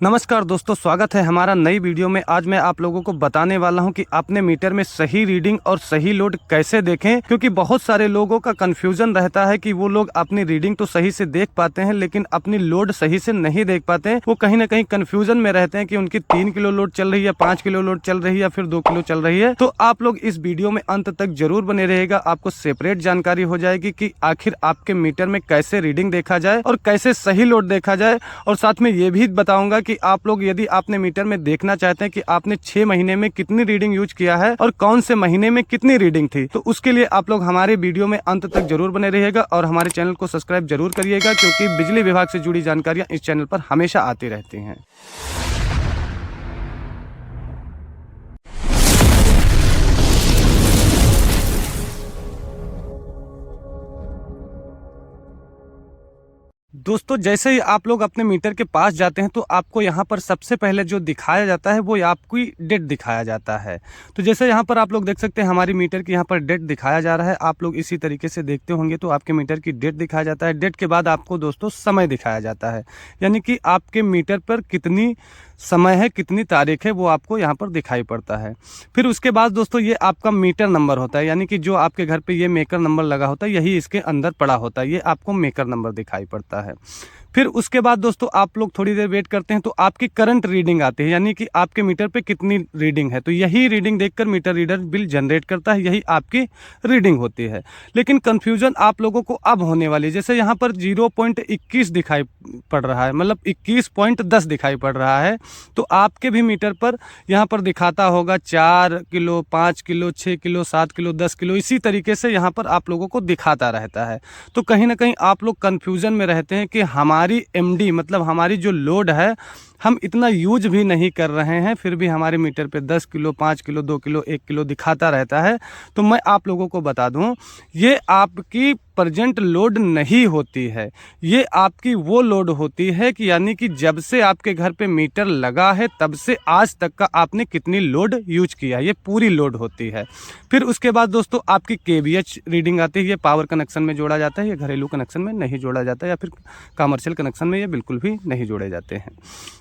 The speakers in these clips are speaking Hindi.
नमस्कार दोस्तों, स्वागत है हमारा नई वीडियो में। आज मैं आप लोगों को बताने वाला हूं कि अपने मीटर में सही रीडिंग और सही लोड कैसे देखें, क्योंकि बहुत सारे लोगों का कंफ्यूजन रहता है कि वो लोग अपनी रीडिंग तो सही से देख पाते हैं लेकिन अपनी लोड सही से नहीं देख पाते हैं। वो कहीं ना कहीं कंफ्यूजन में रहते हैं कि उनकी 3 किलो लोड चल रही है, 5 किलो लोड चल रही है या फिर 2 किलो चल रही है। तो आप लोग इस वीडियो में अंत तक जरूर बने रहेगा, आपको सेपरेट जानकारी हो जाएगी कि आखिर आपके मीटर में कैसे रीडिंग देखा जाए और कैसे सही लोड देखा जाए। और साथ में ये भी बताऊंगा कि आप लोग यदि आपने मीटर में देखना चाहते हैं कि आपने 6 महीने में कितनी रीडिंग यूज किया है और कौन से महीने में कितनी रीडिंग थी, तो उसके लिए आप लोग हमारे वीडियो में अंत तक जरूर बने रहिएगा और हमारे चैनल को सब्सक्राइब जरूर करिएगा, क्योंकि बिजली विभाग से जुड़ी जानकारियां इस चैनल पर हमेशा आती रहती हैं। दोस्तों, जैसे ही आप लोग अपने मीटर के पास जाते हैं तो आपको यहाँ पर सबसे पहले जो दिखाया जाता है वो आपकी डेट दिखाया जाता है। तो जैसे यहाँ पर आप लोग देख सकते हैं हमारी मीटर की यहाँ पर डेट दिखाया जा रहा है। आप लोग इसी तरीके से देखते होंगे तो आपके मीटर की डेट दिखाया जाता है। डेट के बाद आपको दोस्तों समय दिखाया जाता है, यानी कि आपके मीटर पर कितनी समय है, कितनी तारीख है, वो आपको यहाँ पर दिखाई पड़ता है। फिर उसके बाद दोस्तों ये आपका मीटर नंबर होता है, यानी कि जो आपके घर पे ये मेकर नंबर लगा होता है यही इसके अंदर पड़ा होता है, ये आपको मेकर नंबर दिखाई पड़ता है। फिर उसके बाद दोस्तों आप लोग थोड़ी देर वेट करते हैं तो आपकी करंट रीडिंग आती है, यानी कि आपके मीटर पे कितनी रीडिंग है। तो यही रीडिंग देखकर मीटर रीडर बिल जनरेट करता है, यही आपकी रीडिंग होती है। लेकिन कंफ्यूजन आप लोगों को अब होने वाली है। जैसे यहाँ पर 0.21 दिखाई पड़ रहा है, मतलब 21.10 दिखाई पड़ रहा है, तो आपके भी मीटर पर यहाँ पर दिखाता होगा 4 kilo, 5 kilo, 6 kilo, 7 kilo, 10 kilo, इसी तरीके से यहाँ पर आप लोगों को दिखाता रहता है। तो कहीं ना कहीं आप लोग कन्फ्यूजन में रहते हैं कि हमारी एमडी मतलब हमारी जो लोड है हम इतना यूज भी नहीं कर रहे हैं, फिर भी हमारे मीटर पे 10 किलो, 5 किलो, 2 किलो, 1 किलो दिखाता रहता है। तो मैं आप लोगों को बता दूं, ये आपकी प्रेजेंट लोड नहीं होती है, ये आपकी वो लोड होती है कि यानी कि जब से आपके घर पे मीटर लगा है तब से आज तक का आपने कितनी लोड यूज किया है, ये पूरी लोड होती है। फिर उसके बाद दोस्तों आपकी केवीएच रीडिंग आती है, ये पावर कनेक्शन में जोड़ा जाता है, ये घरेलू कनेक्शन में नहीं जोड़ा जाता है या फिर कमर्शियल कनेक्शन में ये बिल्कुल भी नहीं जोड़े जाते हैं।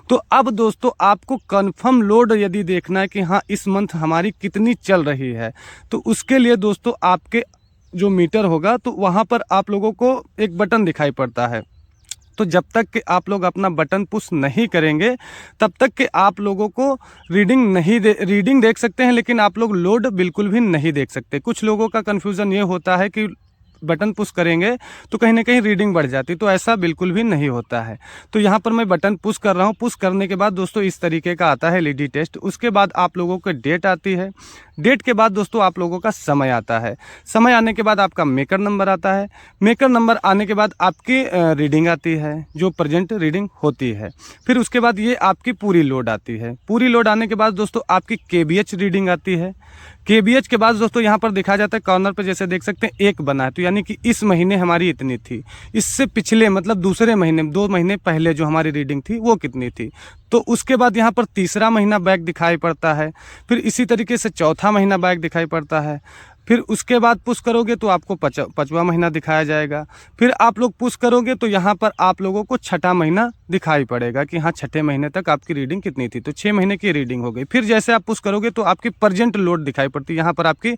तो अब दोस्तों आपको कंफर्म लोड यदि देखना है कि हाँ इस मंथ हमारी कितनी चल रही है, तो उसके लिए दोस्तों आपके जो मीटर होगा तो वहाँ पर आप लोगों को एक बटन दिखाई पड़ता है। तो जब तक कि आप लोग अपना बटन पुश नहीं करेंगे तब तक कि आप लोगों को रीडिंग देख सकते हैं, लेकिन आप लोग लोड बिल्कुल भी नहीं देख सकते। कुछ लोगों का कन्फ्यूज़न ये होता है कि बटन पुश करेंगे तो कहीं ना कहीं रीडिंग बढ़ जाती, तो ऐसा बिल्कुल भी नहीं होता है। तो यहाँ पर मैं बटन पुश कर रहा हूँ। पुश करने के बाद दोस्तों इस तरीके का आता है एलईडी टेस्ट। उसके बाद आप लोगों को डेट आती है। डेट के बाद दोस्तों आप लोगों का समय आता है। समय आने के बाद आपका मेकर नंबर आता है। मेकर नंबर आने के बाद आपकी रीडिंग आती है, जो प्रेजेंट रीडिंग होती है। फिर उसके बाद ये आपकी पूरी लोड आती है। पूरी लोड आने के बाद दोस्तों आपकी केवीएच रीडिंग आती है। केवीएच के बाद दोस्तों यहाँ पर दिखा जाता है कॉर्नर पर, जैसे देख सकते हैं 1 बना है, तो यानी कि इस महीने हमारी इतनी थी, इससे पिछले मतलब दूसरे महीने 2 महीने पहले जो हमारी रीडिंग थी वो कितनी थी। तो उसके बाद यहाँ पर तीसरा महीना बैक दिखाई पड़ता है। फिर इसी तरीके से चौथा महीना बैक दिखाई पड़ता है। फिर उसके बाद पुश करोगे तो आपको 5वां महीना दिखाया जाएगा। फिर आप लोग पुश करोगे तो यहाँ पर आप लोगों को 6ठा महीना दिखाई पड़ेगा कि हाँ 6ठे महीने तक आपकी रीडिंग कितनी थी, तो 6 महीने की रीडिंग हो गई। फिर जैसे आप पुश करोगे तो आपकी प्रेजेंट लोड दिखाई पड़ती है। यहाँ पर आपकी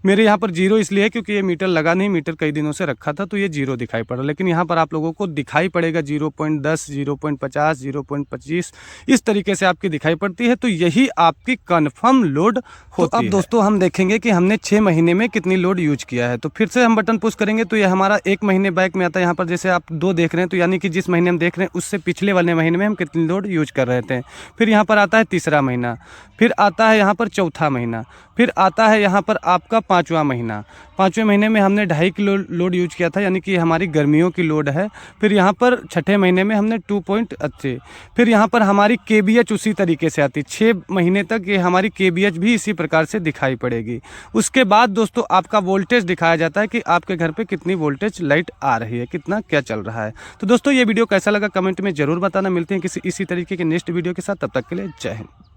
मेरे यहाँ पर 0 इसलिए है क्योंकि ये मीटर लगा नहीं, मीटर कई दिनों से रखा था तो ये 0 दिखाई पड़ा, लेकिन यहाँ पर आप लोगों को दिखाई पड़ेगा 0.10, 0.50, 0.25, इस तरीके से आपकी दिखाई पड़ती है। तो यही आपकी कन्फर्म लोड होती है। अब दोस्तों हम देखेंगे कि हमने 6 महीने में कितनी लोड यूज किया है। तो फिर से हम बटन पुश करेंगे तो ये हमारा 1 महीने बैक में आता है। यहाँ पर जैसे आप 2 देख रहे हैं तो यानी कि जिस महीने हम देख रहे हैं उससे पिछले वाले महीने में हम कितनी लोड यूज कर रहे थे। फिर यहाँ पर आता है तीसरा महीना, फिर आता है यहाँ पर चौथा महीना, फिर आता है यहाँ पर आपका 5वां महीना। 5वें महीने में हमने 2.5 किलो लोड यूज किया था, यानी कि हमारी गर्मियों की लोड है। फिर यहाँ पर 6ठे महीने में हमने 2.80। फिर यहाँ पर हमारी केवीएच उसी तरीके से आती है। 6 महीने तक ये हमारी केवीएच भी इसी प्रकार से दिखाई पड़ेगी। उसके बाद दोस्तों आपका वोल्टेज दिखाया जाता है कि आपके घर पे कितनी वोल्टेज लाइट आ रही है, कितना क्या चल रहा है। तो दोस्तों ये वीडियो कैसा लगा कमेंट में जरूर बताना। मिलते हैं किसी इसी तरीके के नेक्स्ट वीडियो के साथ, तब तक के लिए जय हिंद।